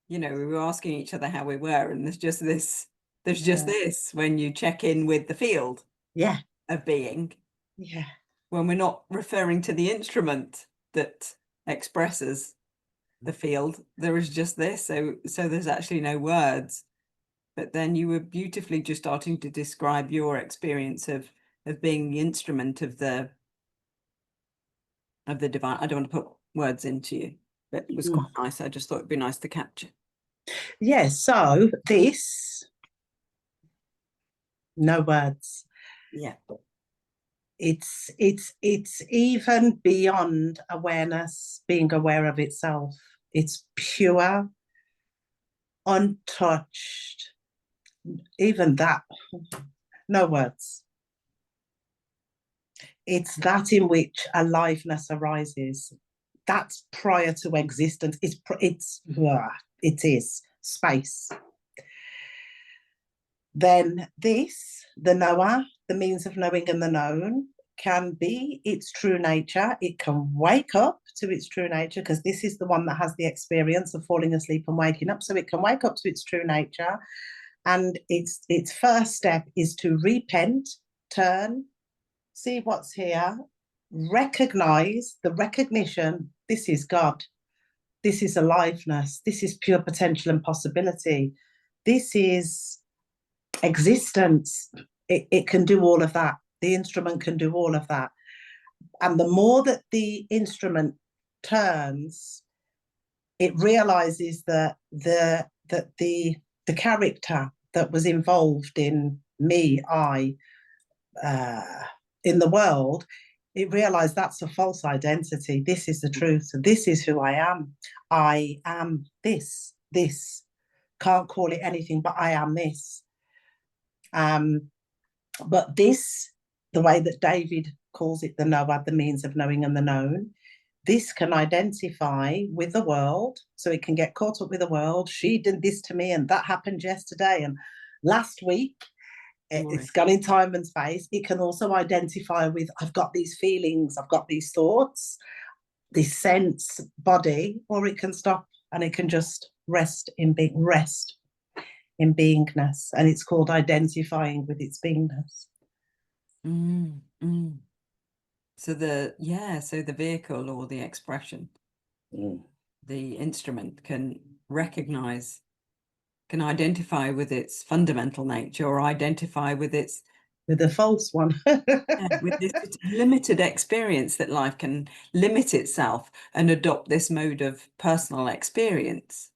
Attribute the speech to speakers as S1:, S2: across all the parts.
S1: you know, we were asking each other how we were, and there's just this when you check in with the field of being.
S2: Yeah.
S1: When we're not referring to the instrument that expresses the field, there is just this. So there's actually no words. But then you were beautifully just starting to describe your experience of being the instrument of the divine. I don't want to put words into you, but it was quite nice. I just thought it'd be nice to capture.
S2: Yeah, so this, no words.
S1: Yeah.
S2: It's even beyond awareness, being aware of itself. It's pure, untouched, even that, no words. It's that in which aliveness arises. That's prior to existence. It is space. Then this, the knower, the means of knowing and the known, can be its true nature. It can wake up to its true nature, because this is the one that has the experience of falling asleep and waking up. So it can wake up to its true nature. And its first step is to repent, turn, see what's here, recognize the recognition. This is God. This is aliveness. This is pure potential and possibility. This is existence. It can do all of that. The instrument can do all of that. And the more that the instrument turns, it realizes that the character that was involved in me, in the world, it realized that's a false identity. This is the truth. This is who I am. I am this. Can't call it anything, but I am this. But this, the way that David calls it, the knower, the means of knowing and the known, this can identify with the world, so it can get caught up with the world. She did this to me, and that happened yesterday, and last week. It's gone in time and space. It can also identify with, I've got these feelings, I've got these thoughts, this sense body, or it can stop and it can just rest in beingness. And it's called identifying with its beingness.
S1: So the vehicle or the expression, the instrument can recognize, can identify with its fundamental nature, or identify with its
S2: the false one.
S1: with this limited experience that life can limit itself and adopt this mode of personal experience.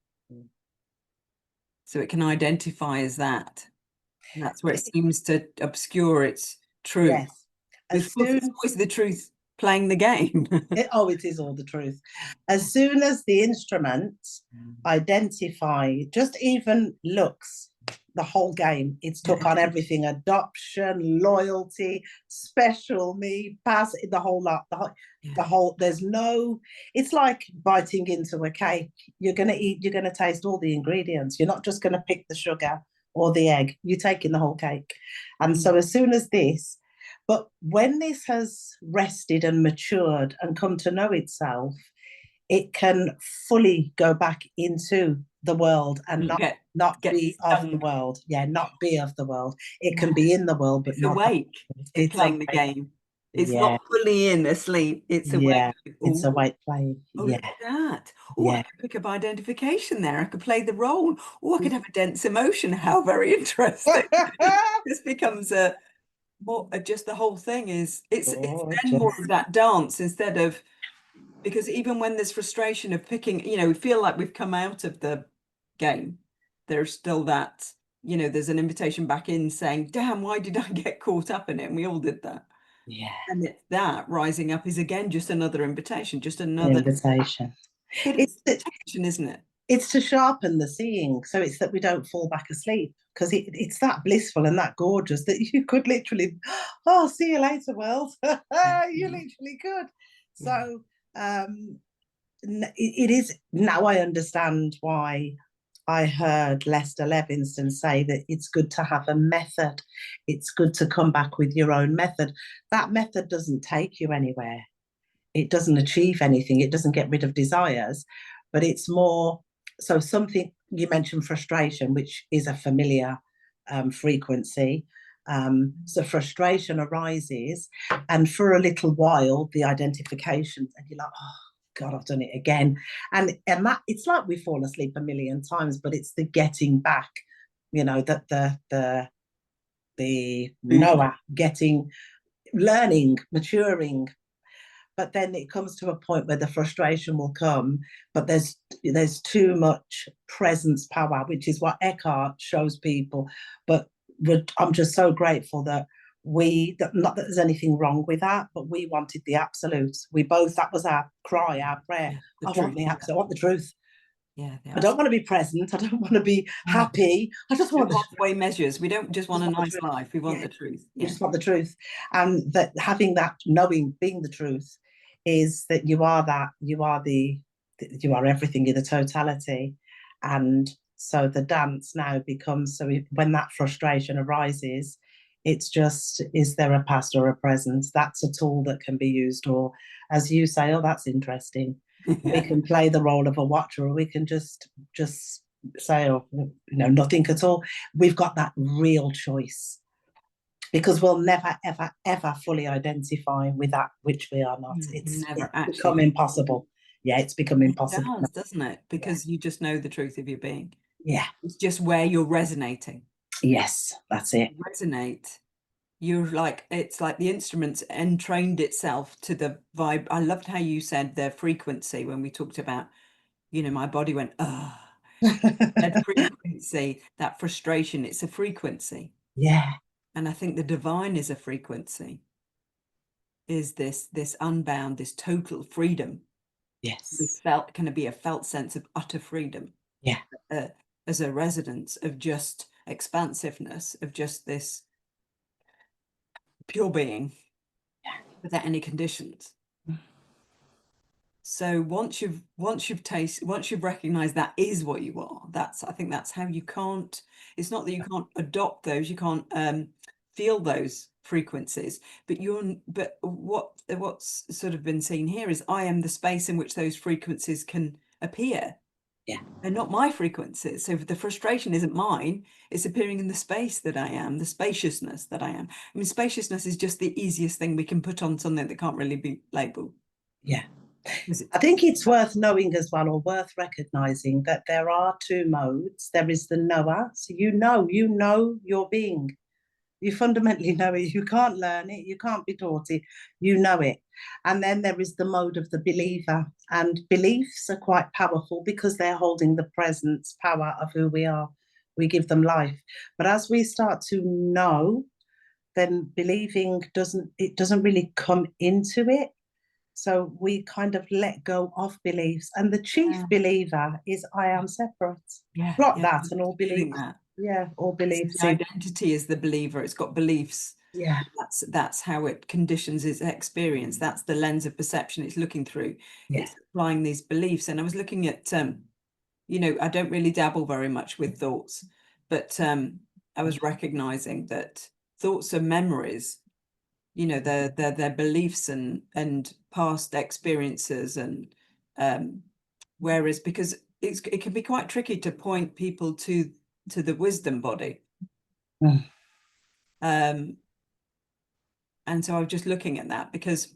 S1: So it can identify as that. And that's where it seems to obscure its truth.
S2: Yes.
S1: It's always the truth playing the game.
S2: It is all the truth. As soon as the instrument identify, just even looks, the whole game, it's took on everything: adoption, loyalty, special me, pass, the whole lot, the whole, there's no, it's like biting into a cake. You're going to eat, you're going to taste all the ingredients. You're not just going to pick the sugar or the egg. You're taking the whole cake. And so as soon as this, but when this has rested and matured and come to know itself, it can fully go back into the world and not be of the world. Yeah, not be of the world. It can be in the world, but not
S1: awake. It's playing the game. It's not fully in asleep. It's awake.
S2: Yeah, it's awake playing.
S1: Look at that. I could pick up identification there. I could play the role. I could have a dense emotion. How very interesting. This becomes just the whole thing is, it's then more of that dance instead of, because even when there's frustration of picking, we feel like we've come out of the game, there's still that, there's an invitation back in saying, damn, why did I get caught up in it? And we all did that.
S2: Yeah.
S1: And that rising up is again just another invitation, just another
S2: invitation.
S1: But it's protection, isn't it?
S2: It's to sharpen the seeing, so it's that we don't fall back asleep, because it's that blissful and that gorgeous that you could literally, see you later, world. You literally could. So it is, now I understand why I heard Lester Levinson say that it's good to have a method. It's good to come back with your own method. That method doesn't take you anywhere. It doesn't achieve anything. It doesn't get rid of desires, but it's more, so something you mentioned frustration, which is a familiar frequency. So frustration arises, and for a little while, the identification, and you're like, oh God, I've done it again. And that it's like we fall asleep a million times, but it's the getting back, that the Noah getting, learning, maturing. But then it comes to a point where the frustration will come, but there's too much presence power, which is what Eckhart shows people. But I'm just so grateful that not that there's anything wrong with that, but we wanted the absolute. That was our cry, our prayer.
S1: Yeah,
S2: I want the absolute, I want the truth.
S1: Yeah,
S2: I don't want to be present. I don't want to be happy. I just want
S1: halfway measures. We don't just want a nice life. We want the truth.
S2: We just want the truth. And that having that knowing, being the truth, is that you are everything in the totality. And so the dance now becomes, so when that frustration arises, it's just, is there a past or a present? That's a tool that can be used, or as you say, oh, that's interesting. We can play the role of a watcher, or we can just say, oh, nothing at all. We've got that real choice, because we'll never, ever, ever fully identify with that which we are not. It's become impossible. Yeah, it's become impossible.
S1: It does, doesn't it? Because you just know the truth of your being.
S2: Yeah.
S1: It's just where you're resonating.
S2: Yes, that's it.
S1: Resonate. You're like, it's like the instruments entrained itself to the vibe. I loved how you said the frequency when we talked about, my body went, that frequency, that frustration, it's a frequency.
S2: Yeah.
S1: And I think the divine is a frequency, is this unbound, this total freedom.
S2: Yes.
S1: Can it be a felt sense of utter freedom?
S2: Yeah.
S1: As a resonance of just expansiveness, of just this pure being, without any conditions. So once you've recognized that is what you are, I think that's how you can't, it's not that you can't adopt those, you can't feel those frequencies, but what's sort of been seen here is I am the space in which those frequencies can appear.
S2: Yeah.
S1: They're not my frequencies. So the frustration isn't mine, it's appearing in the space that I am, the spaciousness that I am. I mean, spaciousness is just the easiest thing we can put on something that can't really be labeled.
S2: Yeah. I think it's worth knowing as well, or worth recognizing, that there are two modes. There is the knower. So you know your being. You fundamentally know it. You can't learn it. You can't be taught it. You know it. And then there is the mode of the believer. And beliefs are quite powerful because they're holding the presence power of who we are. We give them life. But as we start to know, then believing doesn't really come into it. So we kind of let go of beliefs. And the chief believer is I am separate.
S1: Yeah.
S2: Drop that and all beliefs.
S1: That.
S2: Yeah, all beliefs.
S1: The identity is the believer. It's got beliefs.
S2: Yeah.
S1: That's how it conditions its experience. That's the lens of perception it's looking through.
S2: Yeah.
S1: It's applying these beliefs. And I was looking at, I don't really dabble very much with thoughts, but I was recognizing that thoughts are memories. Their beliefs and past experiences, and whereas because it can be quite tricky to point people to the wisdom body. And so I was just looking at that, because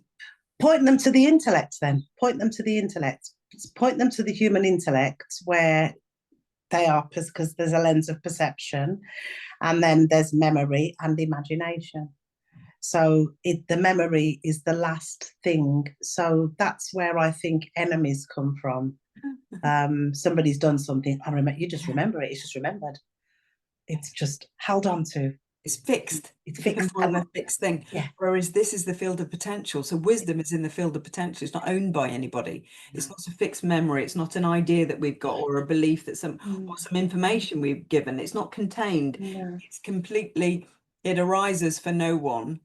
S2: point them to the intellect, point them to the human intellect, where they are, because there's a lens of perception, and then there's memory and imagination. So the memory is the last thing. So that's where I think enemies come from. Somebody's done something, you just remember it. It's just remembered. It's just held on to.
S1: It's fixed.
S2: It's fixed.
S1: More of a fixed thing.
S2: Yeah.
S1: Whereas this is the field of potential. So wisdom is in the field of potential. It's not owned by anybody. It's not a fixed memory. It's not an idea that we've got, or a belief that some information we've given. It's not contained. It's completely, it arises for no one.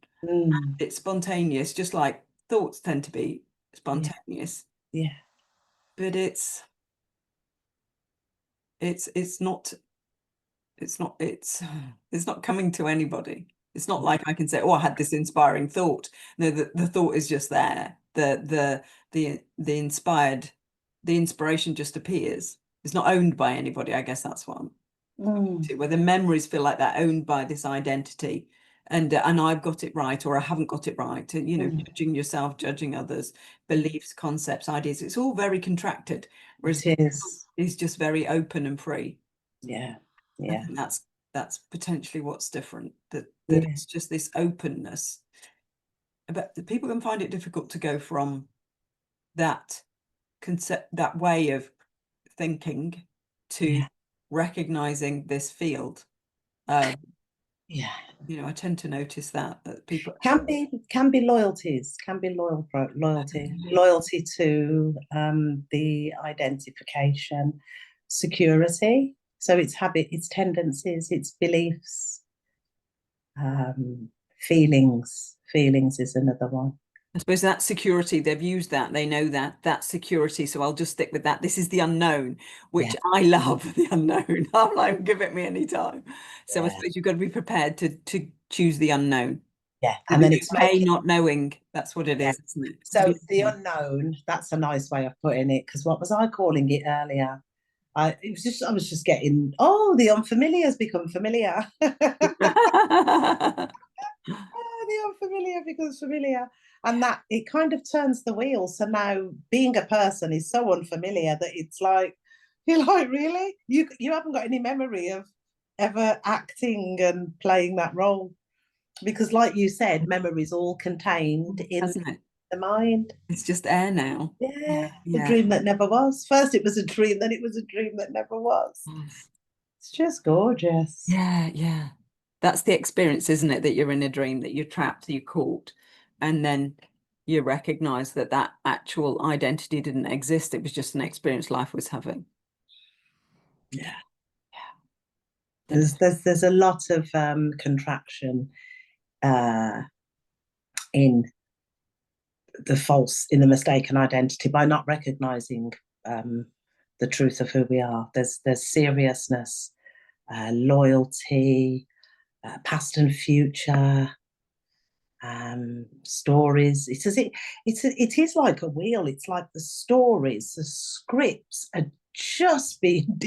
S1: It's spontaneous, just like thoughts tend to be spontaneous.
S2: Yeah.
S1: But it's not coming to anybody. It's not like I can say, oh, I had this inspiring thought. No, the thought is just there. The inspiration just appears. It's not owned by anybody. I guess that's what I'm
S2: Mm,
S1: to, where the memories feel like they're owned by this identity, and I've got it right or I haven't got it right, and
S2: mm.
S1: judging yourself, judging others, beliefs, concepts, ideas. It's all very contracted, whereas
S2: It is.
S1: is just very open and free.
S2: Yeah.
S1: I
S2: Yeah.
S1: think that's potentially what's different. That
S2: Yeah.
S1: it's just this openness. But the people can find it difficult to go from that concept, that way of thinking, to
S2: Yeah.
S1: recognizing this field.
S2: Yeah.
S1: I tend to notice that people.
S2: Can be loyalties, can be loyalty to the identification, security. So it's habit, it's tendencies, it's beliefs, um, feelings. Feelings is another one.
S1: I suppose that security, they've used that, they know that security. So I'll just stick with that. This is the unknown,
S2: Yeah,
S1: which I love the unknown. I'm like, give it me any time. So I
S2: yeah,
S1: suppose you've got to be prepared to choose the unknown.
S2: yeah.
S1: To
S2: And
S1: be
S2: then it's
S1: okay
S2: making,
S1: not knowing. That's what it
S2: yeah.
S1: is, isn't it? To
S2: So
S1: be
S2: the
S1: okay.
S2: unknown, that's a nice way of putting it. Because what was I calling it earlier? I was just getting, oh, the unfamiliar has become familiar. The unfamiliar becomes familiar. And that it kind of turns the wheel. So now being a person is so unfamiliar that it's like, you're like, really? You haven't got any memory of ever acting and playing that role. Because like you said, memory's all contained in
S1: Hasn't it?
S2: the mind.
S1: It's just air now.
S2: Yeah, the
S1: Yeah.
S2: dream that never was. First it was a dream, then it was a dream that never was.
S1: Yes.
S2: It's just gorgeous.
S1: Yeah, yeah. That's the experience, isn't it? That you're in a dream, that you're trapped, you're caught, and then you recognize that that actual identity didn't exist. It was just an experience life was having.
S2: Yeah.
S1: Yeah. Then
S2: There's a lot of contraction uh, in in the mistaken identity by not recognizing um, the truth of who we are. There's seriousness, loyalty, past and future, stories. It is like a wheel. It's like the stories, the scripts are just being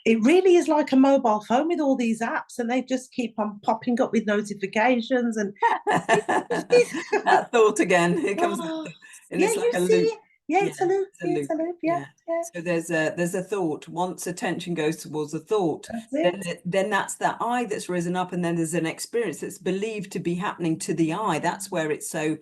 S2: it really is like a mobile phone with all these apps, and they just keep on popping up with notifications and
S1: that thought again. Here comes that
S2: oh,
S1: thought. And
S2: yeah,
S1: it's like
S2: you
S1: a
S2: see
S1: loop.
S2: it. Yeah,
S1: Yeah,
S2: it's a loop.
S1: it's a
S2: Yeah, it's
S1: loop.
S2: a loop. Yeah,
S1: Yeah.
S2: yeah.
S1: So there's a thought. Once attention goes towards a thought,
S2: That's
S1: then
S2: it.
S1: then that's that I that's risen up, and then there's an experience that's believed to be happening to the I. That's where it's so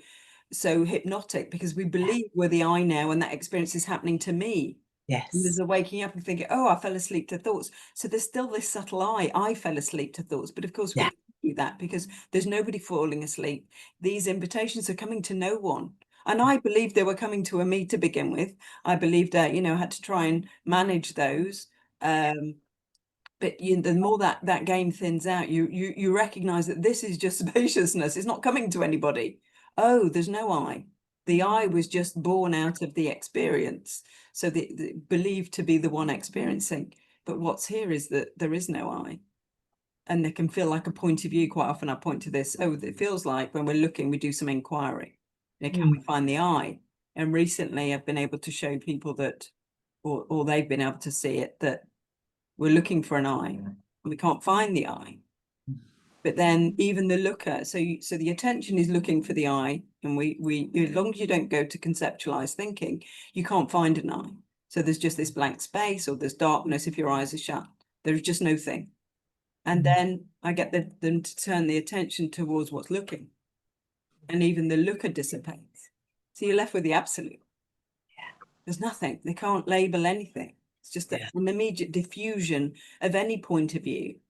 S1: hypnotic, because we
S2: Yeah.
S1: believe we're the I now, and that experience is happening to me. And there's
S2: Yes.
S1: a waking up and thinking, oh, I fell asleep to thoughts. So there's still this subtle I fell asleep to thoughts. But of course, we
S2: Yeah.
S1: can't do that because there's nobody falling asleep. These invitations are coming to no one. And I believed they were coming to a me to begin with. I believed that, I had to try and manage those. Um, but the more that game thins out, you recognize that this is just spaciousness. It's not coming to anybody. Oh, there's no I. The I was just born out of the experience. So the believed to be the one experiencing. But what's here is that there is no I. And they can feel like a point of view. Quite often I point to this. Oh, it feels like when we're looking, we do some inquiry. Can we
S2: Mm.
S1: find the I? And recently I've been able to show people that, or they've been able to see it, that we're looking for an I and we can't find the I. But then even the looker, so the attention is looking for the I, and we as long as you don't go to conceptualized thinking, you can't find an I. So there's just this blank space, or there's darkness if your eyes are shut. There's just no thing. And then I get them to turn the attention towards what's looking, and even the looker dissipates. So you're left with the absolute. There's nothing. They can't label anything. It's just
S2: Yeah.
S1: an immediate diffusion of any point of view.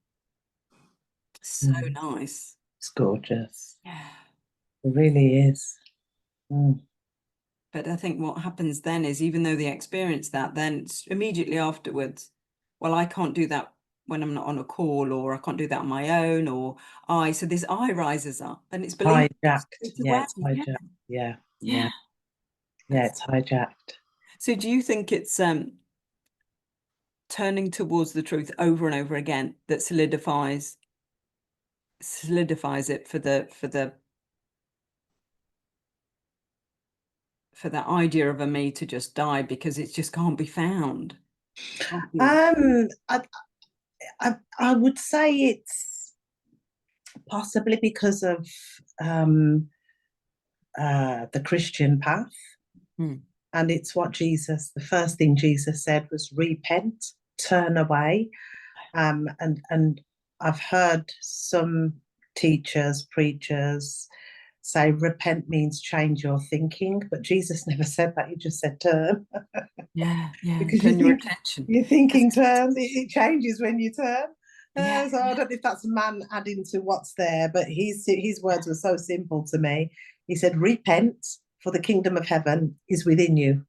S1: So
S2: Mm.
S1: nice.
S2: It's gorgeous.
S1: Yeah.
S2: It really is. Mm.
S1: But I think what happens then is, even though they experience that, then immediately afterwards, well, I can't do that when I'm not on a call, or I can't do that on my own, so this I rises up and it's believed
S2: Hijacked.
S1: straight
S2: Yeah,
S1: away.
S2: it's
S1: Yeah.
S2: hijacked. Yeah,
S1: Yeah.
S2: yeah, yeah, it's hijacked.
S1: So do you think it's turning towards the truth over and over again that solidifies it for that idea of a me to just die, because it just can't be found?
S2: I, I would say it's possibly because of the Christian path. And it's what the first thing Jesus said was repent, turn away. And I've heard some teachers, preachers say repent means change your thinking, but Jesus never said that. He just said turn.
S1: Yeah,
S2: Because
S1: turn your attention.
S2: your thinking turns, it changes when you turn.
S1: Yeah,
S2: So I don't know if that's man adding to what's there, but his words were so simple to me. He said, repent, for the kingdom of heaven is within you.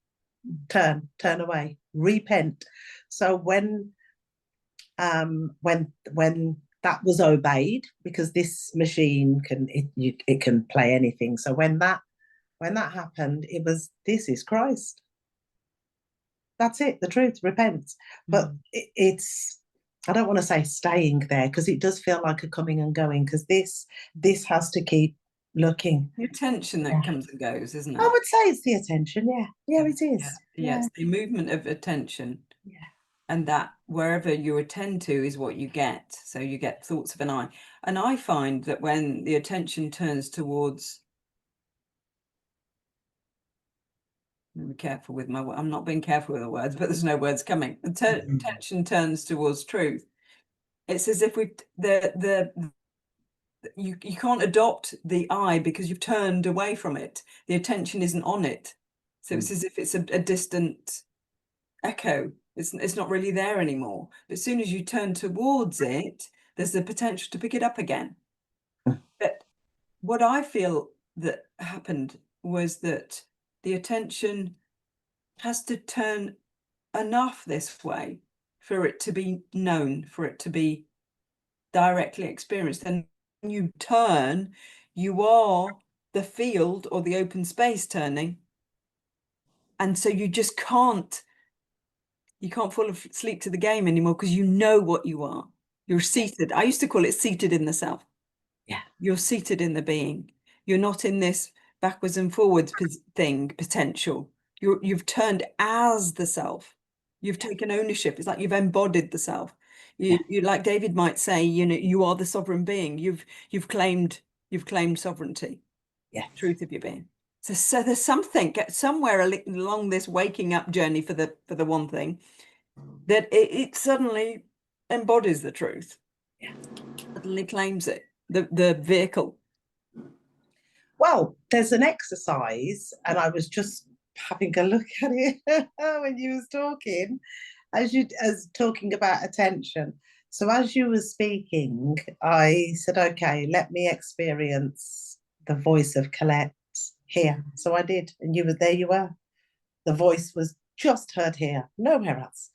S2: Turn away, repent. So when that was obeyed, because this machine it can play anything. So when that happened, it was, this is Christ. That's it, the truth, repent. But it's, I don't want to say staying there, because it does feel like a coming and going, because this has to keep looking.
S1: the attention that comes and goes, isn't it?
S2: I would say it's the attention, yeah, it is.
S1: Yeah, it's the movement of attention.
S2: Yeah.
S1: And that wherever you attend to is what you get. So you get thoughts of an I. And I find that when the attention turns towards, be careful with I'm not being careful with the words, but there's no words coming. The attention turns towards truth. It's as if you can't adopt the I because you've turned away from it. The attention isn't on it. So it's as if it's a distant echo. It's not really there anymore. But as soon as you turn towards it, there's the potential to pick it up again. But what I feel that happened was that the attention has to turn enough this way for it to be known, for it to be directly experienced. And when you turn, you are the field or the open space turning. And so you just can't fall asleep to the game anymore, because you know what you are. You're seated. I used to call it seated in the self.
S2: Yeah.
S1: You're seated in the being. You're not in this backwards and forwards thing, potential. You've turned as the self. You've taken ownership. It's like you've embodied the self. You like David might say, you are the sovereign being. You've claimed sovereignty.
S2: Yeah.
S1: Truth of your being. So there's something somewhere along this waking up journey for the one thing that it suddenly embodies the truth.
S2: Yeah.
S1: Suddenly claims it, the vehicle.
S2: Well, there's an exercise, and I was just having a look at it when you was talking, as talking about attention. So as you were speaking, I said, okay, let me experience the voice of Colette here. So I did, and there you were. The voice was just heard here, nowhere else.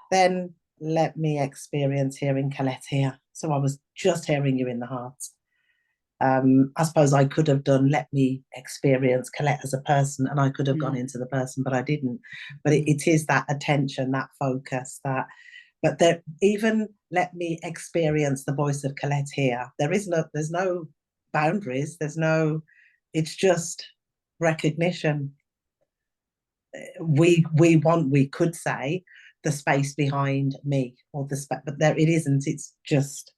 S2: Then let me experience hearing Colette here. So I was just hearing you in the heart. I suppose I could have done let me experience Colette as a person, and I could have gone into the person, but I didn't. But it is that attention, that focus, but there, even let me experience the voice of Colette here. There's no boundaries. It's just recognition. We could say the space behind me, or but there it isn't. It's just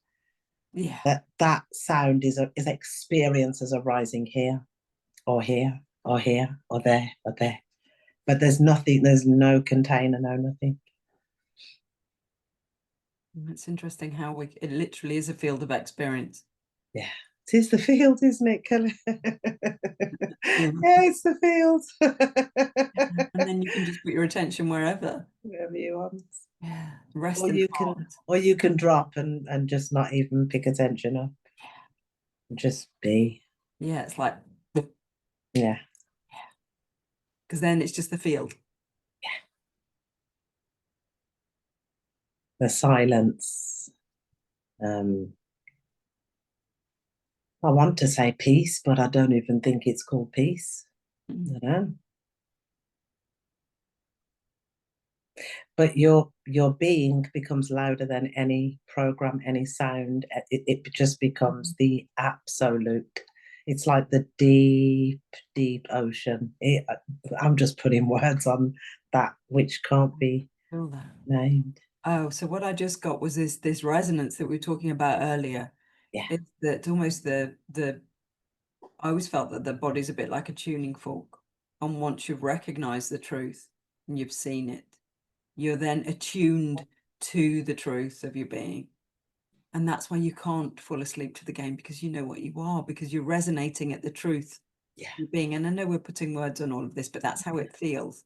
S2: that sound is experiences arising here, or here, or here, or there, or there. But there's nothing. There's no container, no nothing.
S1: It's interesting how it literally is a field of experience.
S2: Yeah, it is the field, isn't it, Kelly? Yeah, it's the field.
S1: And then you can just put your attention wherever
S2: you want.
S1: Yeah, rest
S2: or you can drop and just not even pick attention up. Just be.
S1: Yeah, it's like
S2: yeah.
S1: Because then it's just the field.
S2: Yeah. The silence. I want to say peace, but I don't even think it's called peace. I don't know. But your being becomes louder than any program, any sound. It just becomes the absolute. It's like the deep, deep ocean. I'm just putting words on that which can't be
S1: Feel that.
S2: named.
S1: Oh, so what I just got was this resonance that we were talking about earlier.
S2: Yeah.
S1: It's that almost the I always felt that the body's a bit like a tuning fork. And once you've recognized the truth and you've seen it, you're then attuned to the truth of your being. And that's why you can't fall asleep to the game, because you know what you are, because you're resonating at the truth
S2: Yeah.
S1: of your being. And I know we're putting words on all of this, but that's how it feels.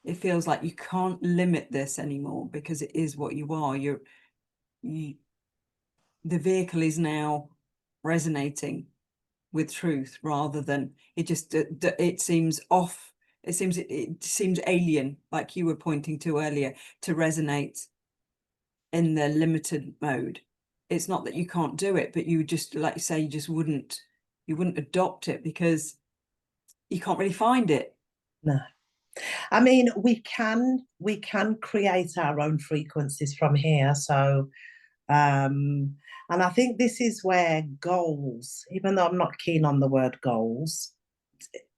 S1: It feels like you can't limit this anymore because it is what you are. The vehicle is now resonating with truth rather than it seems off. It seems alien, like you were pointing to earlier, to resonate in the limited mode. It's not that you can't do it, but you just, like you say, you wouldn't adopt it because you can't really find it.
S2: No. I mean, we can create our own frequencies from here. So and I think this is where goals, even though I'm not keen on the word goals,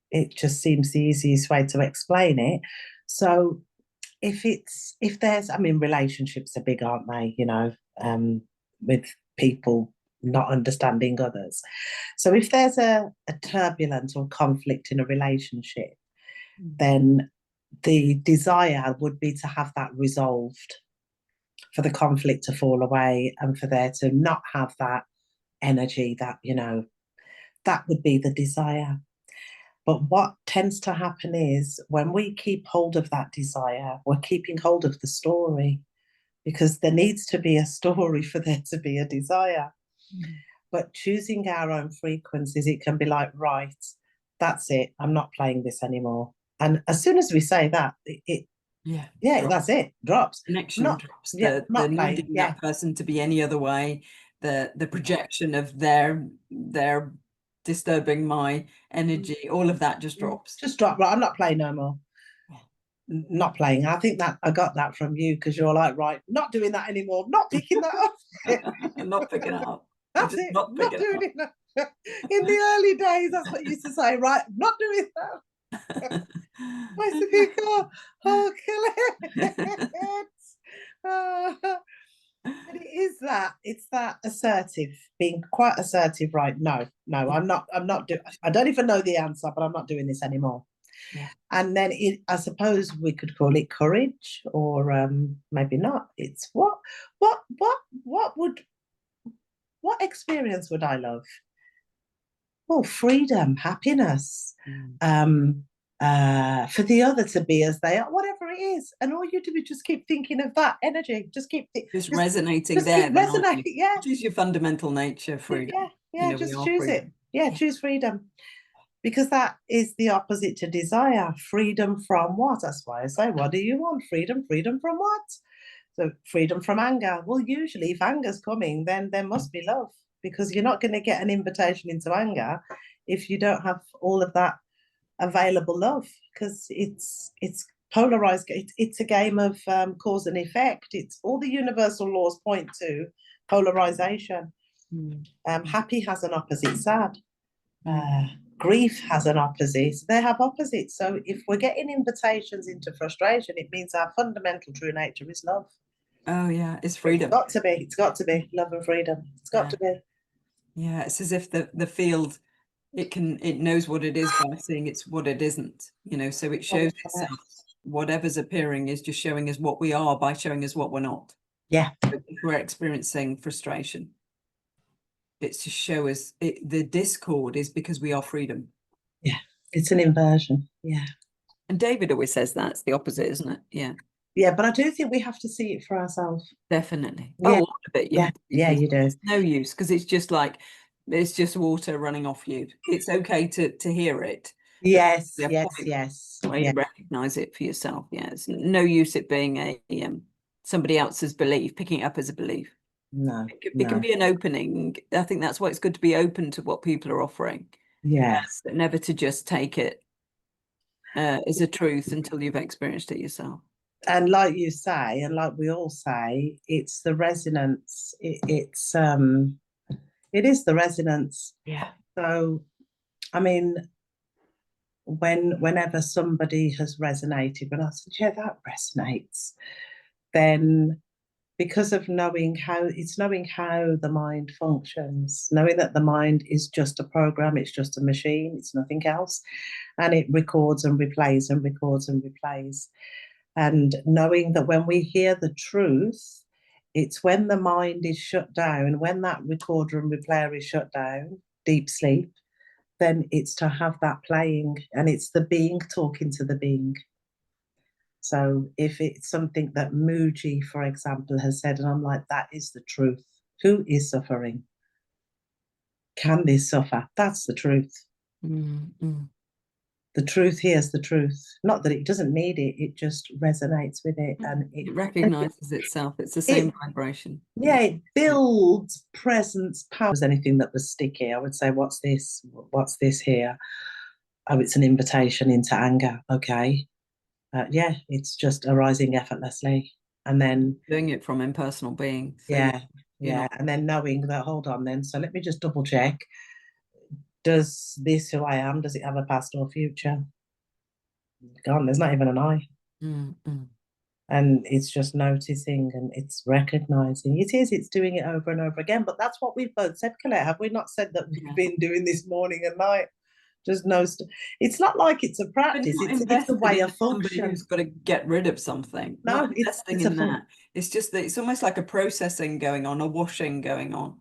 S2: it just seems the easiest way to explain it. So if there's, I mean, relationships are big, aren't they? You know, with people not understanding others. So if there's a turbulence or conflict in a relationship, then the desire would be to have that resolved, for the conflict to fall away and for there to not have that energy, that, you know, that would be the desire. But what tends to happen is when we keep hold of that desire, we're keeping hold of the story, because there needs to be a story for there to be a desire. But choosing our own frequencies, it can be like, right, that's it, I'm not playing this anymore. And as soon as we say that, that's it, drops.
S1: Connection
S2: Not,
S1: drops.
S2: yeah,
S1: The
S2: not playing,
S1: needing that person to be any other way, the projection of their disturbing my energy, all of that just drops.
S2: Just drop, right, I'm not playing no more. Not playing. I think that I got that from you, because you're like, right, not doing that anymore, not picking that up.
S1: I'm not picking it up.
S2: That's it, not doing it. In the early days, that's what you used to say, right, not doing that. I said, you go, oh, kill it. But it is that, it's that assertive, being quite assertive, right? No, I'm not doing, I don't even know the answer, but I'm not doing this anymore.
S1: Yeah.
S2: And then I suppose we could call it courage, or maybe not. It's what experience would I love? Well, freedom, happiness, for the other to be as they are, whatever it is. And all you do is just keep thinking of that energy. Just keep
S1: resonating
S2: just
S1: there.
S2: Keep resonating. Yeah.
S1: Choose your fundamental nature, freedom.
S2: Yeah. Just choose freedom. It. Yeah, choose freedom. Because that is the opposite to desire. Freedom from what? That's why I say, what do you want? Freedom from what? So freedom from anger. Well, usually if anger's coming, then there must be love, because you're not going to get an invitation into anger if you don't have all of that available love, because it's polarized. It's a game of cause and effect. It's all the universal laws point to polarization. Happy has an opposite, sad. Grief has an opposite. They have opposites. So if we're getting invitations into frustration, it means our fundamental true nature is love.
S1: Oh yeah, it's freedom.
S2: It's got to be love and freedom. It's got to be.
S1: Yeah, it's as if the field, it knows what it is by seeing it's what it isn't, you know, so it shows itself. Whatever's appearing is just showing us what we are by showing us what we're not.
S2: Yeah.
S1: So if we're experiencing frustration, it's to show us the discord is because we are freedom.
S2: Yeah, it's an inversion. Yeah.
S1: And David always says that's the opposite, isn't it? Yeah.
S2: Yeah, but I do think we have to see it for ourselves.
S1: Definitely.
S2: Yeah.
S1: Oh, a lot of it.
S2: Yeah, you do.
S1: It's no use, because it's just like, it's just water running off you. It's okay to hear it.
S2: Yes.
S1: Where you recognize it for yourself. Yeah, it's no use it being a somebody else's belief, picking it up as a belief.
S2: No,
S1: it can be an opening. I think that's why it's good to be open to what people are offering.
S2: Yes.
S1: But never to just take it as a truth until you've experienced it yourself.
S2: And like you say, and like we all say, it's the resonance. It is the resonance.
S1: Yeah.
S2: So, I mean, whenever somebody has resonated, when I said, yeah, that resonates, then because of knowing how the mind functions, knowing that the mind is just a program, it's just a machine, it's nothing else, and it records and replays and records and replays. And knowing that when we hear the truth, it's when the mind is shut down, when that recorder and replayer is shut down, deep sleep, then it's to have that playing, and it's the being talking to the being. So if it's something that Muji, for example, has said, and I'm like, that is the truth. Who is suffering? Can this suffer? That's the truth.
S1: Mm-hmm.
S2: The truth hears the truth. Not that it doesn't need it, it just resonates with it. And
S1: it recognizes itself. It's the same vibration.
S2: Yeah, it builds presence, power. If anything that was sticky, I would say, what's this? What's this here? Oh, it's an invitation into anger. Okay. Yeah, it's just arising effortlessly. And then
S1: doing it from impersonal being. So
S2: yeah. And then knowing that, hold on then, so let me just double check. Does this who I am, does it have a past or future? Gone, there's not even an I.
S1: Mm-hmm.
S2: And it's just noticing and it's recognizing. It's doing it over and over again. But that's what we've both said, Colette. Have we not said that we've been doing this morning and night? Just no, it's not like it's a practice. It's a way of function.
S1: Somebody who's got to get rid of something.
S2: No,
S1: not investing in that. It's just that it's almost like a processing going on, a washing going on.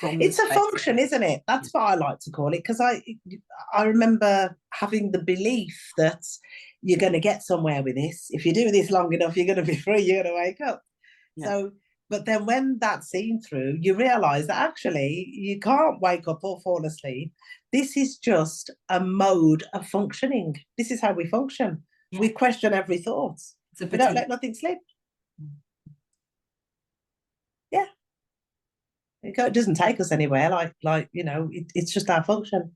S2: It's a function, isn't it? That's what I like to call it, because I remember having the belief that you're going to get somewhere with this. If you do this long enough, you're going to be free. You're going to wake up. Yeah. So, but then when that's seen through, you realise that actually you can't wake up or fall asleep. This is just a mode of functioning. This is how we function. Yeah. We question every thought. We don't let nothing slip. Yeah. It doesn't take us anywhere. Like it's just our function.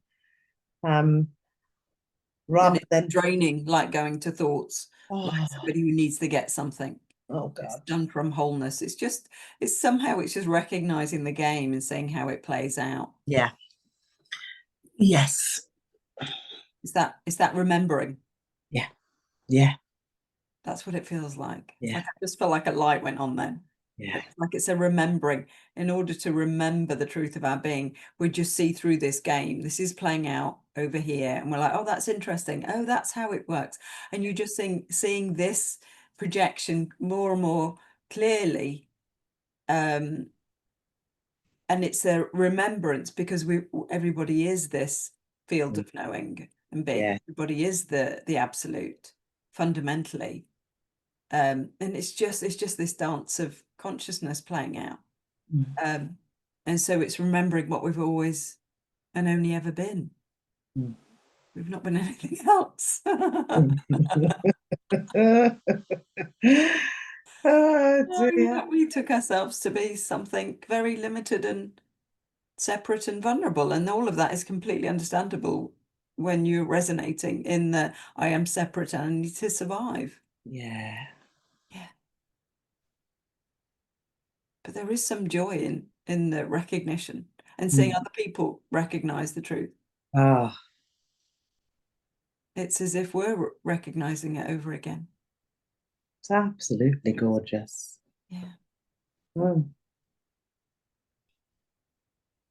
S2: Rather than
S1: draining, like going to thoughts, like somebody who needs to get something.
S2: Oh God.
S1: It's done from wholeness. It's just recognizing the game and seeing how it plays out.
S2: Yeah. Yes.
S1: Is that remembering?
S2: Yeah. Yeah.
S1: That's what it feels like.
S2: Yeah.
S1: Like I just felt like a light went on then.
S2: Yeah.
S1: Like it's a remembering. In order to remember the truth of our being, we just see through this game. This is playing out over here. And we're like, oh, that's interesting. Oh, that's how it works. And you're just seeing this projection more and more clearly. And it's a remembrance, because everybody is this field of knowing and being. Yeah. Everybody is the absolute fundamentally. And it's just this dance of consciousness playing out. And so it's remembering what we've always and only ever been. We've not been anything else. We took ourselves to be something very limited and separate and vulnerable, and all of that is completely understandable when you're resonating in the I am separate and I need to survive.
S2: Yeah.
S1: But there is some joy in the recognition and seeing other people recognize the truth. It's as if we're recognizing it over again.
S2: It's absolutely gorgeous.
S1: Yeah.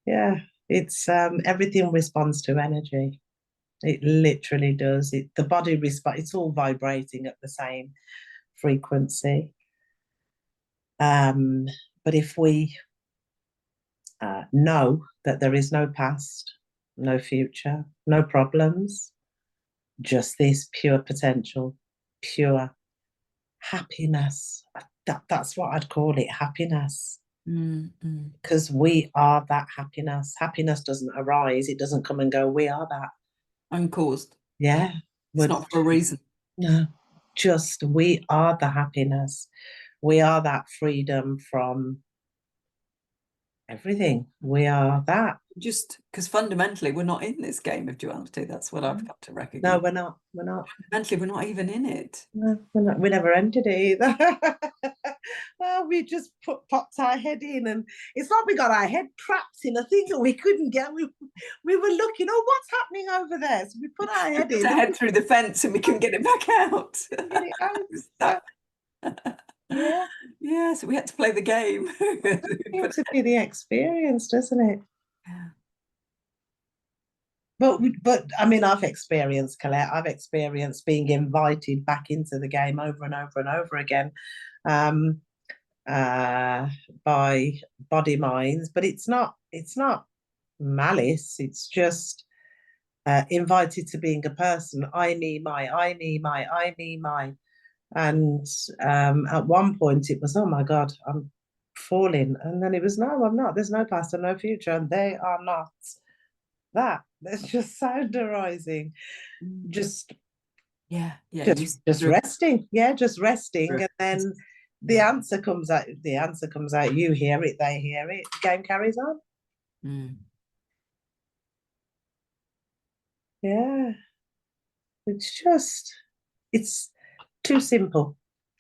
S2: Yeah, it's everything responds to energy. It literally does. The body responds. It's all vibrating at the same frequency. But if we know that there is no past, no future, no problems, just this pure potential, pure happiness. That's what I'd call it, happiness. Because we are that happiness. Happiness doesn't arise. It doesn't come and go. We are that.
S1: Uncaused.
S2: Yeah.
S1: It's not for a reason.
S2: No, just we are the happiness. We are that freedom from everything. We are that.
S1: Just because fundamentally we're not in this game of duality. That's what I've come to
S2: No,
S1: recognize.
S2: we're not. We're not.
S1: Fundamentally, we're not even in it.
S2: No, we're not. We never entered it either. Oh, we just popped our head in, and it's like we got our head trapped in a thing that we couldn't get. We were looking, oh, what's happening over there? So we put our head in.
S1: To head through the fence and we can get it back out.
S2: Get it out. Yeah.
S1: Yeah, so we had to play the game.
S2: It seems to be the experience, doesn't it?
S1: Yeah.
S2: But I mean, I've experienced, Colette, I've experienced being invited back into the game over and over and over again, um, by body minds, but it's not malice. It's just invited to being a person. I, me, my, I, me, my, I, me, my. And at one point it was, oh my God, I'm falling. And then it was, no, I'm not. There's no past and no future. And they are not that. That's just sound arising. Just
S1: Yeah,
S2: just resting. Yeah, just resting. And then the answer comes out. The answer comes out. You hear it, they hear it. The game carries on. Yeah. It's too simple.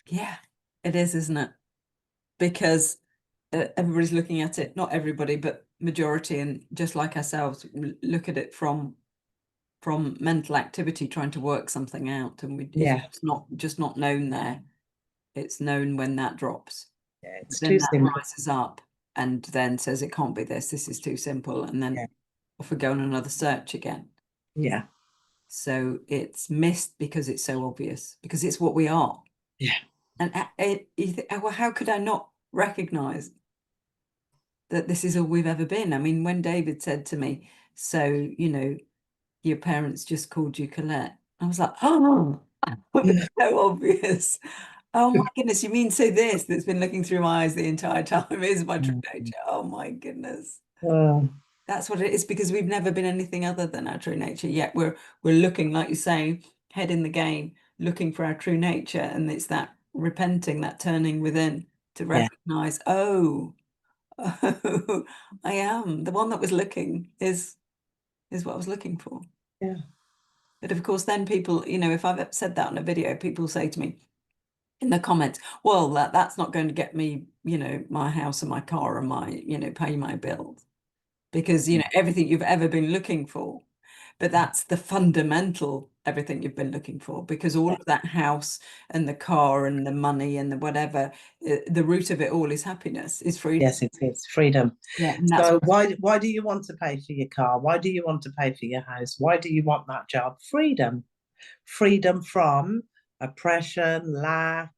S1: Yeah, it is, isn't it? Because everybody's looking at it, not everybody, but majority, and just like ourselves, look at it from mental activity, trying to work something out, and it's just not known there. It's known when that drops.
S2: Yeah, it's
S1: then
S2: too
S1: that
S2: simple.
S1: rises up and then says it can't be this is too simple, and then off we go on another search again.
S2: Yeah.
S1: So it's missed because it's so obvious, because it's what we are.
S2: Yeah.
S1: And you think, well, how could I not recognize that this is all we've ever been? I mean, when David said to me, so, your parents just called you Colette, I was like, oh, it's so obvious. Oh my goodness, you mean so this that's been looking through my eyes the entire time is my true nature? Oh my goodness. That's what it is, because we've never been anything other than our true nature, yet we're looking, like you say, head in the game, looking for our true nature. And it's that repenting, that turning within to recognize, oh, I am the one that was looking is what I was looking for.
S2: Yeah.
S1: But of course, then people, if I've said that on a video, people say to me in the comments, well, that's not going to get me, my house and my car and my, pay my bills, because, everything you've ever been looking for. But that's the fundamental everything you've been looking for, because all of that house and the car and the money and the whatever, the root of it all is happiness, is freedom.
S2: Yes, it's freedom.
S1: Yeah.
S2: So why do you want to pay for your car? Why do you want to pay for your house? Why do you want that job? Freedom. Freedom from oppression, lack,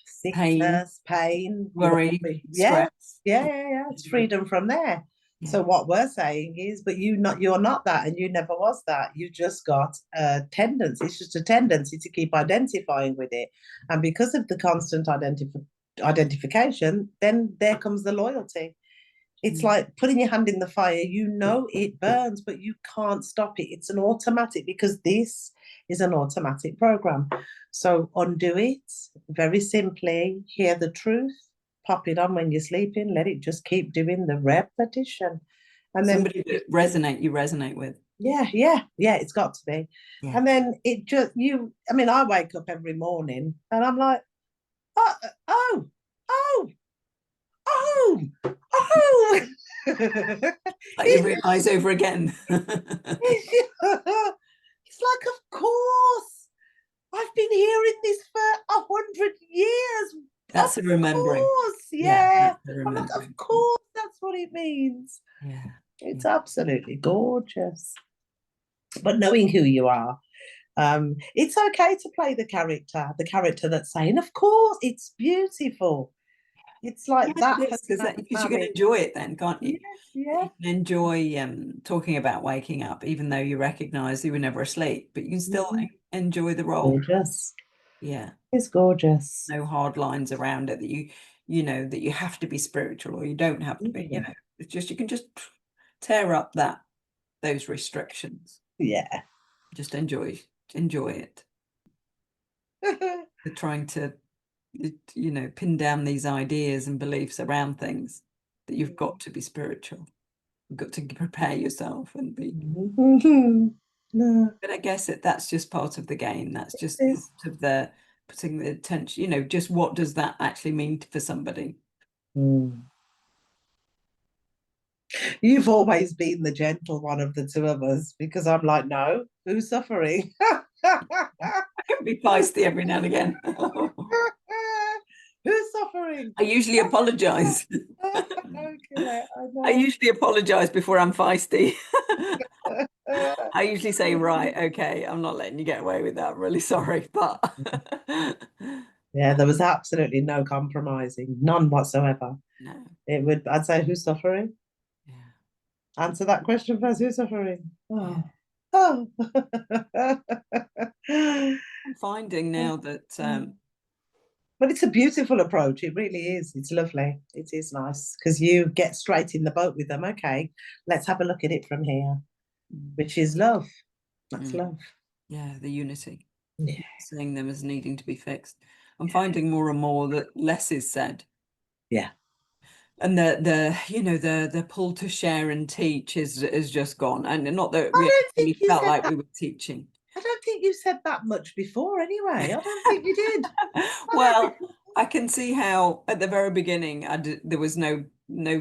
S2: sickness, pain,
S1: worry,
S2: yeah,
S1: stress.
S2: yeah. It's freedom from there. Yeah. So what we're saying is, but you're not that, and you never was that. You just got a tendency. It's just a tendency to keep identifying with it, and because of the constant identification, then there comes the loyalty. It's like putting your hand in the fire. You know it burns, but you can't stop it. It's an automatic, because this is an automatic program. So undo it very simply. Hear the truth. Pop it on when you're sleeping. Let it just keep doing the repetition. And
S1: somebody that you resonate with.
S2: Yeah. It's got to be. Yeah. And then it just I wake up every morning and I'm like, oh.
S1: Like you realise over again.
S2: It's like, of course, I've been hearing this for 100 years.
S1: That's a remembering.
S2: Course, yeah. I'm like, of course, that's what it means.
S1: Yeah.
S2: It's absolutely gorgeous. But knowing who you are, it's okay to play the character that's saying, of course, it's beautiful. It's like that.
S1: Because you can enjoy it then, can't you?
S2: Yeah.
S1: You can enjoy talking about waking up, even though you recognize you were never asleep, but you can still enjoy the role.
S2: Gorgeous.
S1: Yeah.
S2: It's gorgeous.
S1: No hard lines around it that that you have to be spiritual or you don't have to be, it's just, you can just tear up those restrictions.
S2: Yeah.
S1: Just enjoy it. They're trying to you know, pin down these ideas and beliefs around things that you've got to be spiritual. You've got to prepare yourself and be.
S2: No,
S1: But I guess that's just part of the game. That's just
S2: it's,
S1: part of the putting the attention, you know, just what does that actually mean for somebody?
S2: mm. You've always been the gentle one of the two of us because I'm like, no, who's suffering?
S1: I can be feisty every now and again.
S2: Who's suffering?
S1: I usually apologize.
S2: Okay, I
S1: I
S2: know.
S1: usually apologize before I'm feisty. I usually say, right, okay, I'm not letting you get away with that. I'm really sorry, but
S2: Yeah, there was absolutely no compromising, none whatsoever.
S1: no,
S2: It would, I'd say, who's suffering?
S1: yeah,
S2: Answer that question first. Who's suffering?
S1: yeah.
S2: Oh, oh.
S1: I'm finding now that
S2: But it's a beautiful approach. It really is. It's lovely. It is nice because you get straight in the boat with them. Okay, let's have a look at it from here,
S1: mm,
S2: which is love. That's
S1: mm,
S2: love.
S1: yeah, the unity,
S2: Yeah,
S1: seeing them as needing to be fixed. I'm
S2: yeah,
S1: finding more and more that less is said.
S2: yeah.
S1: And the you know the pull to share and teach is just gone. And not that
S2: I
S1: we
S2: don't think
S1: really
S2: you
S1: felt
S2: said
S1: like
S2: that.
S1: we were teaching.
S2: I don't think you said that much before. Anyway, I don't think you did. I don't think.
S1: Well, I can see how at the very beginning there was no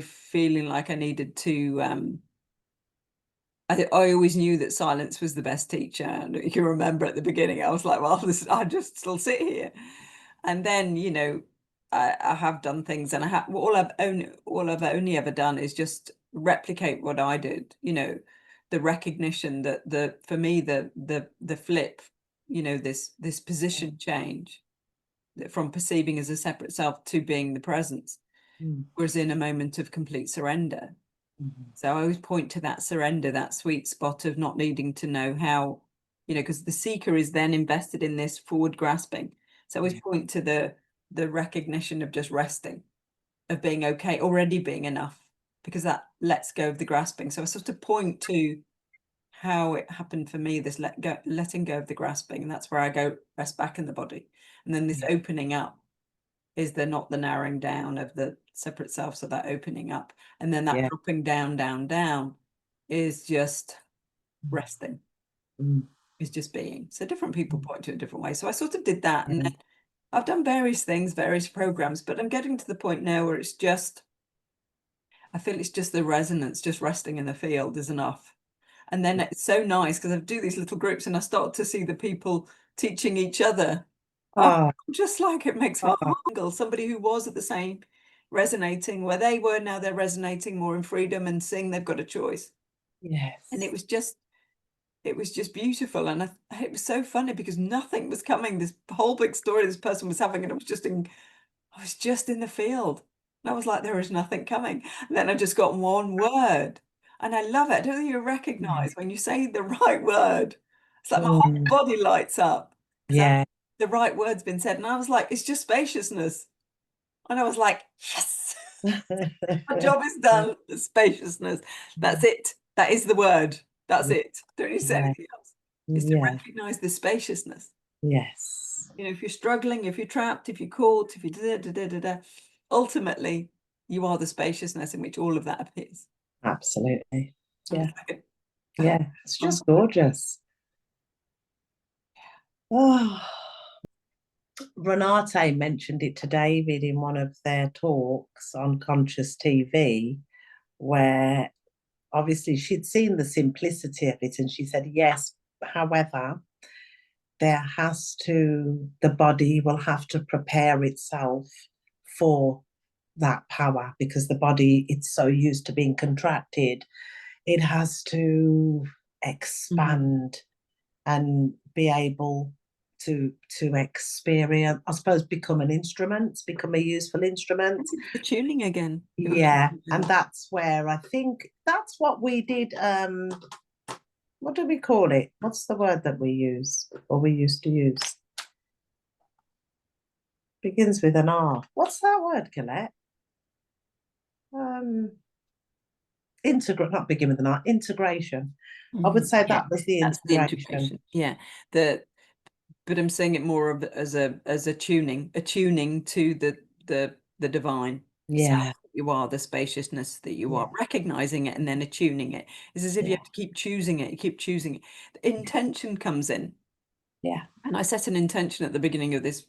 S1: feeling like I needed to I always knew that silence was the best teacher. And you can remember at the beginning, I was like, well, this I just still sit here. And then, you know, I have done things and I have all I've only ever done is just replicate what I did, you know, the recognition that for me the flip, you know, this position change from perceiving as a separate self to being the presence
S2: Mm,
S1: was in a moment of complete surrender.
S2: mhm.
S1: So I always point to that surrender, that sweet spot of not needing to know how, you know, because the seeker is then invested in this forward grasping. So I always
S2: Yeah,
S1: point to the recognition of just resting, of being okay, already being enough, because that lets go of the grasping. So I sort of point to how it happened for me, this letting go of the grasping, and that's where I go rest back in the body. And then this
S2: yeah,
S1: opening up is there not the narrowing down of the separate self, so that opening up, and then that
S2: yeah.
S1: dropping down, down, down is just resting,
S2: Mm,
S1: is just being. So different people
S2: mm,
S1: point to it a different way. So I sort of did that, and
S2: yeah.
S1: then I've done various things, various programs, but I'm getting to the point now where it's just, I feel it's just the resonance, just resting in the field is enough. And then it's so nice because I do these little groups and I start to see the people teaching each other. Oh,
S2: Oh,
S1: just like it makes my
S2: oh,
S1: heart tingle. Somebody who was at the same resonating where they were, now they're resonating more in freedom and seeing they've got a choice. And
S2: yes.
S1: it was just beautiful. And it was so funny because nothing was coming. This whole big story this person was having, and I was just in the field. And I was like, there is nothing coming. And then I just got one word. And I love it. I don't think you
S2: Yeah.
S1: recognize when you say the right word. It's like my whole
S2: Mm,
S1: body lights up because
S2: yeah.
S1: the right word's been said. And I was like, it's just spaciousness. And I was like, yes, my job is done. The spaciousness. That's it. That is the word. That's it. Don't need to say
S2: Yeah.
S1: anything else. Is to
S2: Yeah.
S1: recognize the spaciousness.
S2: Yes.
S1: You know, if you're struggling, if you're trapped, if you're caught, if you ultimately you are the spaciousness in which all of that appears.
S2: Absolutely.
S1: And
S2: Yeah.
S1: it's like
S2: Yeah. It's
S1: um,
S2: just gorgeous. Oh, Renate mentioned it to David in one of their talks on Conscious TV, where obviously she'd seen the simplicity of it and she said, yes, however, the body will have to prepare itself for that power because the body, it's so used to being contracted, it has to
S1: mhm.
S2: expand and be able to experience, I suppose, become an instrument, become a useful instrument.
S1: It's the tuning again. You're
S2: Yeah,
S1: tuning
S2: and
S1: again.
S2: that's where I think that's what we did. What do we call it? What's the word that we use or we used to use? Begins with an R. What's that word, Colette? Um, not begin with an R, integration. I would
S1: Mhm.
S2: say
S1: Yeah,
S2: that was the
S1: that's the
S2: integration.
S1: integration. Yeah. The but I'm saying it more of as a tuning to the divine self
S2: Yeah.
S1: that you are, the spaciousness that you
S2: Yeah.
S1: are, recognizing it and then attuning it. It's as if you
S2: Yeah.
S1: have to keep choosing it, you keep choosing it. The intention comes in.
S2: Yeah.
S1: And I set an intention at the beginning of this.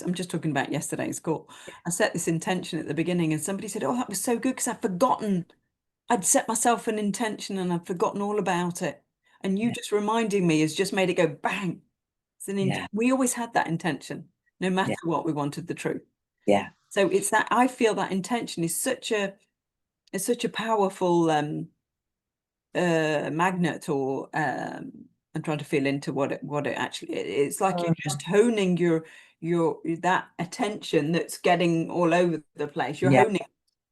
S1: I'm just talking about yesterday's call. I set this intention at the beginning, and somebody said, "Oh, that was so good because I'd forgotten. I'd set myself an intention and I'd forgotten all about it. And you
S2: Yeah.
S1: just reminding me has just made it go bang. It's an
S2: Yeah.
S1: we always had that intention, no matter
S2: Yeah.
S1: what, we wanted the truth.
S2: Yeah.
S1: So it's that I feel that intention is such a powerful magnet, or I'm trying to feel into what it actually is. It's like you're just honing your that attention that's getting all over the place. You're
S2: Yeah.
S1: honing,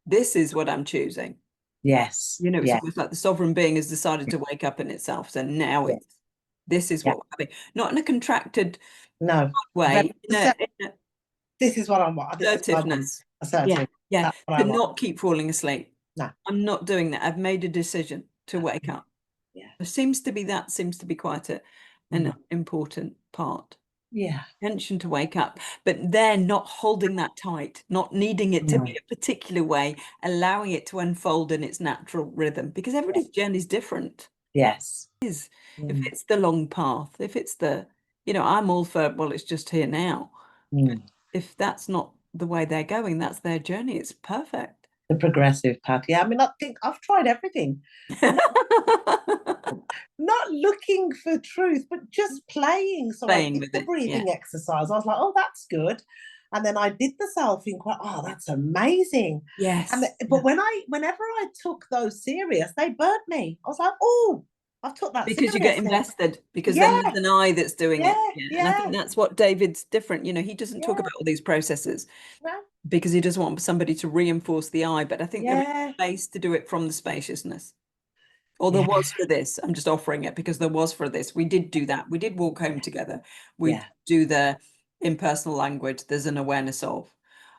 S1: this is what I'm choosing.
S2: Yes.
S1: You know, it's
S2: Yeah.
S1: almost like the sovereign being has decided to wake up in itself. So now
S2: Yeah.
S1: it's, this is
S2: Yeah.
S1: what we're having, not in a contracted
S2: No.
S1: way, in a
S2: This is what I want. This is what I want.
S1: assertiveness. Yeah,
S2: Assertive.
S1: yeah.
S2: That's what I
S1: To
S2: want.
S1: not keep falling asleep.
S2: No.
S1: I'm not doing that. I've made a decision to wake up.
S2: Yeah.
S1: There seems to be quite an important part.
S2: Yeah.
S1: Intention to wake up, but then not holding that tight, not needing it to be a particular way, allowing it to unfold in its natural rhythm, because everybody's journey is different.
S2: Yes.
S1: If it's the long path, if it's the, I'm all for, well, it's just here now. But if that's not the way they're going, that's their journey. It's perfect.
S2: The progressive path. Yeah. I mean, I think I've tried everything. Not looking for truth, but just playing. So I
S1: Playing
S2: did
S1: with
S2: the
S1: it. Yeah.
S2: breathing exercise. I was like, oh, that's good. And then I did the self-inquiry. Oh, that's amazing.
S1: Yes.
S2: But whenever I took those serious, they burnt me. I was like, oh, I've took that
S1: Because you get
S2: seriously.
S1: invested, because then
S2: Yeah,
S1: there's an I that's doing it.
S2: yeah,
S1: And I think that's what David's different. He doesn't talk
S2: yeah,
S1: about all these processes
S2: no,
S1: because he doesn't want somebody to reinforce the I. But I think there is
S2: yeah,
S1: a place to do it from the spaciousness. Or there
S2: yeah,
S1: was for this. I'm just offering it because there was for this. We did do that. We did walk home together. We
S2: yeah.
S1: do the impersonal language. There's an awareness of,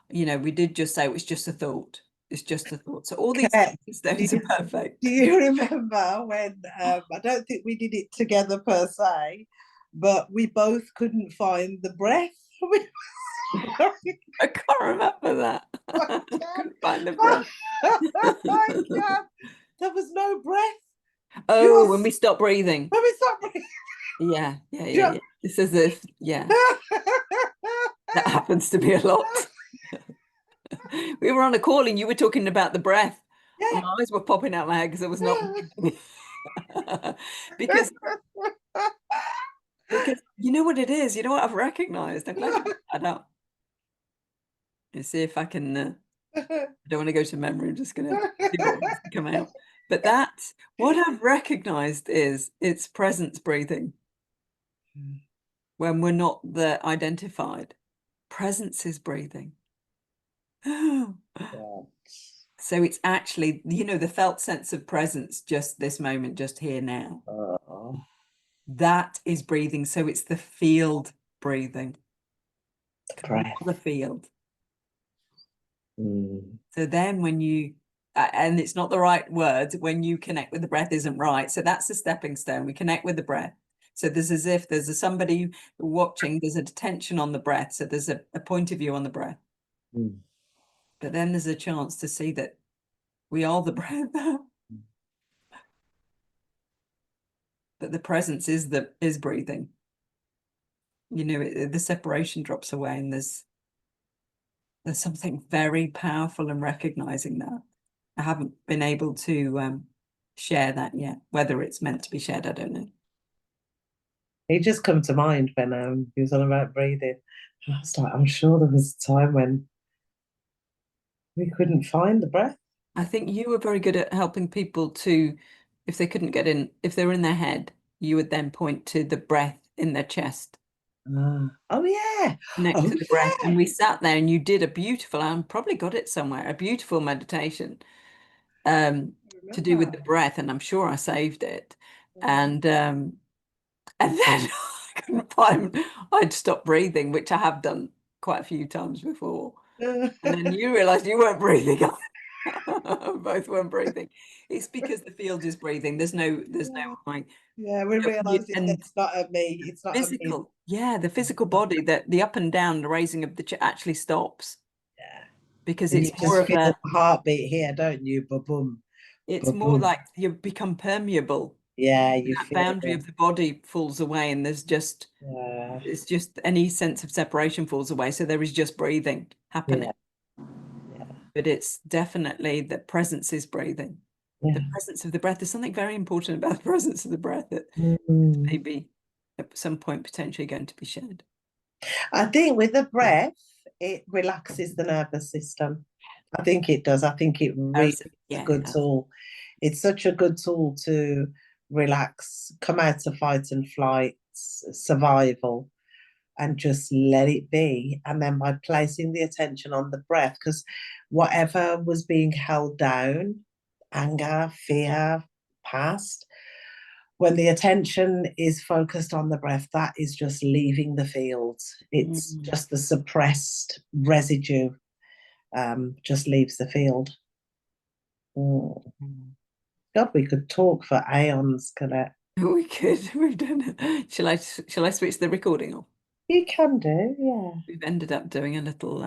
S1: we did just say it was just a thought. It's just a thought. So all these
S2: Correct.
S1: stones are perfect.
S2: Do you remember when I don't think we did it together per se, but we both couldn't find the breath?
S1: I can't remember that. I couldn't find the breath.
S2: I can't. There was no breath.
S1: Oh, when we stop breathing.
S2: When we stopped breathing.
S1: Yeah. It's as if, that happens to be a lot. We were on a call and you were talking about the breath.
S2: Yeah.
S1: And my eyes were popping out my head because I was not because you know what it is. You know what I've recognized. I'm glad you brought that up. Let's see if I can. I don't want to go to memory. I'm just going to see what wants to come out. But that's what I've recognized is it's presence breathing. When we're not the identified, presence is breathing. So it's actually, the felt sense of presence, just this moment, just here now. That is breathing. So it's the field breathing. The field. So then when you, and it's not the right word, when you connect with the breath isn't right. So that's the stepping stone. We connect with the breath. So there's as if there's somebody watching, there's a attention on the breath. So there's a point of view on the breath. But then there's a chance to see that we are the breath. But the presence is breathing. The separation drops away, and there's something very powerful in recognizing that. I haven't been able to share that yet. Whether it's meant to be shared, I don't know.
S2: It just come to mind when he was on about breathing. I was like, I'm sure there was a time when we couldn't find the breath.
S1: I think you were very good at helping people to, if they couldn't get in, if they were in their head, you would then point to the breath in their chest.
S2: Oh yeah.
S1: Connect to the breath. And we sat there and you did a beautiful, I probably got it somewhere, a beautiful meditation to do with the breath. And I'm sure I saved it. And then I couldn't find, I'd stopped breathing, which I have done quite a few times before. And then you realized you weren't breathing. Both weren't breathing. It's because the field is breathing. There's no like,
S2: Yeah, we realised
S1: and
S2: it's not a me. It's not a me.
S1: physical, yeah, the physical body, that the up and down, the raising of the chair actually stops,
S2: Yeah.
S1: because
S2: And you
S1: it's more
S2: just
S1: of
S2: feel the
S1: a,
S2: heartbeat here, don't you? Ba boom,
S1: it's
S2: ba
S1: more
S2: boom.
S1: like you become permeable.
S2: Yeah, you
S1: That
S2: feel
S1: boundary
S2: it.
S1: of the body falls away, and
S2: Yeah,
S1: it's just any sense of separation falls away. So there is just breathing happening.
S2: yeah, yeah,
S1: But it's definitely that presence is breathing. The
S2: yeah.
S1: presence of the breath. There's something very important about the presence of the breath that
S2: Mm.
S1: maybe at some point potentially going to be shared.
S2: I think with the breath, it relaxes the nervous system. I think it does. I think it really is a
S1: Yeah, it
S2: good
S1: does.
S2: tool. It's such a good tool to relax, come out of fight and flight, survival, and just let it be. And then by placing the attention on the breath, because whatever was being held down, anger, fear, past, when the attention is focused on the breath, that is just leaving the field. It's
S1: Mm.
S2: just the suppressed residue just leaves the field. Mm. God, we could talk for aeons, Colette.
S1: We could. We've done it. Shall I switch the recording off?
S2: You can do, yeah.
S1: We've ended up doing a little